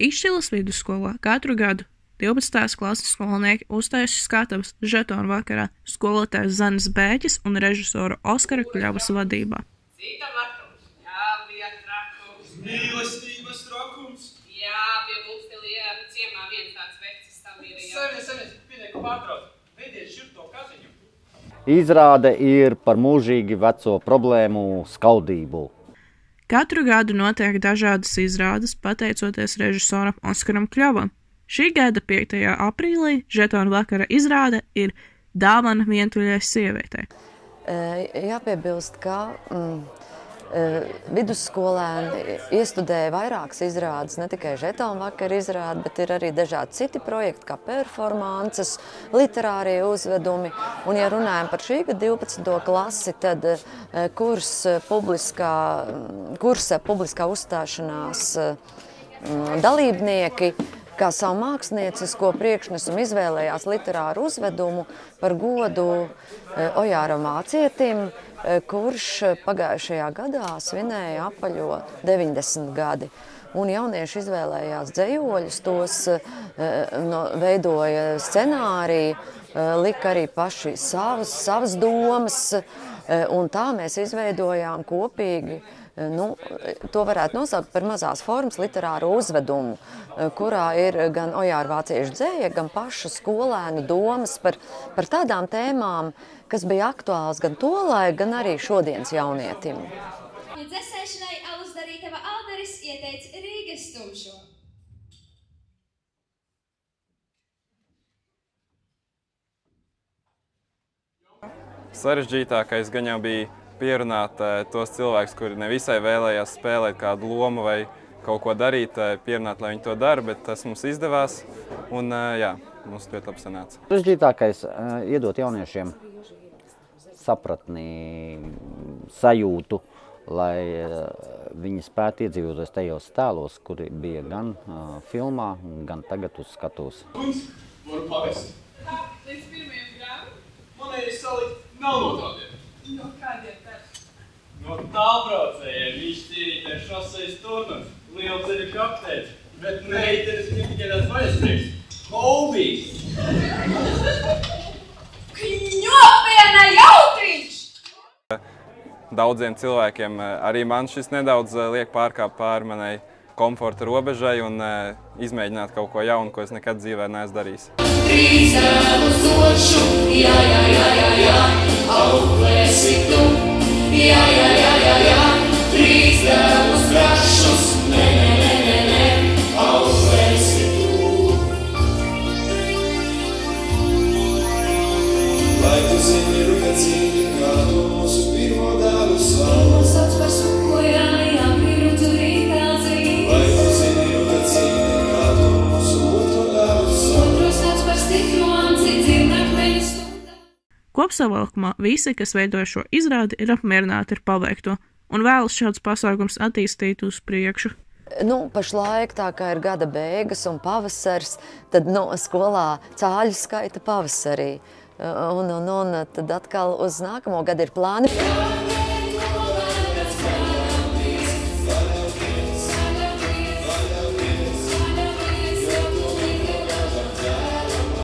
Izšķilas vidusskolā katru gadu 12. klases skolnieki uztaisa skatuves žetonu vakarā skolotājs Zanis Bēķis un režisora Oskara Kļavas vadībā. Cita vakums, jā, bija trakums. Mīlestības trakums. Jā, pie Bulstelija ciemā viens tāds vecis tam ir. Savies, pinieku pārtrauc. Veidiet šurto kaziņu. Izrāde ir par mūžīgi veco problēmu skaudību. Katru gadu notiek dažādas izrādes, pateicoties režisoram Oskaram Kļavam. Šī gada 5. aprīlī žetonu vakara izrāde ir Dāvana vientuļai sievietei. Jāpiebilst, ka vidusskolēni iestudēja vairākas izrādes, ne tikai žetonu vakara izrāde, bet ir arī dažādi citi projekti, kā performances, literārie uzvedumi. Un, ja runājam par šī gada 12. klasi, tad kursa publiskā uzstāšanās dalībnieki kā savu māksliniecisko priekšnesumu izvēlējās literāru uzvedumu par godu Ojāram Vācietim, kurš pagājušajā gadā svinēja apaļo 90 gadi. Un jaunieši izvēlējās dzejoļus, tos veidoja scenāriju, lika arī paši savas domas, un tā mēs izveidojām kopīgi, to varētu nosaukt par mazās formas literāru uzvedumu, kurā ir gan Ojāra Vācieša dzēja, gan pašu skolēnu domas par tādām tēmām, kas bija aktuāls gan tolaik, gan arī šodienas jaunietim. Dzesēšanai alus darītava Alderis ieteica Rīgas tumšo. Sarežģītākais gan jau bija pierunāt tos cilvēkus, kuri nevisai vēlējās spēlēt kādu lomu vai kaut ko darīt, pierunāt, lai viņi to dara, bet tas mums izdevās un jā, mums ļoti labi sanāca. Sarežģītākais iedot jauniešiem sapratni, sajūtu, lai viņi spētu iedzīvoties tajos tēlos, kuri bija gan filmā, gan tagad uz skatuves. Varu pavest. Tā, līdz pirmajam grāvam? Manēji salikt nav no tādiem. No kādiem tad? No tālbraucējiem viņš tīrītē šosejas turnus, lielceļu kapteici, bet meitenes tikai tās vaļasprieks. Hobijs! Kņopiena jautriņš! Daudziem cilvēkiem arī man šis nedaudz liek pārkāpt pāri manai komforta robežai un izmēģināt kaut ko jaunu, ko es nekad dzīvē neesmu darījis. Trīs dēlus došu, jā, jā, jā, jā, jā, auklēsi tu, jā, jā, jā, jā, jā, trīs dēlus brašus, nē, nē, nē, nē, nē, auklēsi tu. Lai tu zini, rukacīni, kā tu mūsu pirmo dēlu savu. Mums sauc par sukojājām, pirutu rītāzī. Lai tu zini, rukacīni, kā tu mūsu otro dēlu savu. Otros sauc par stikloanci, dzirnakmeņu stundā. Kopsavilkumā visi, kas veidoja šo izrādi, ir apmierināti ar paveikto un vēlas šāds pasākums attīstīt uz priekšu. Pašlaik tā kā ir gada beigas un pavasars, tad skolā cāļu skaita pavasarī. Un tad atkal uz nākamo gadu ir plāni.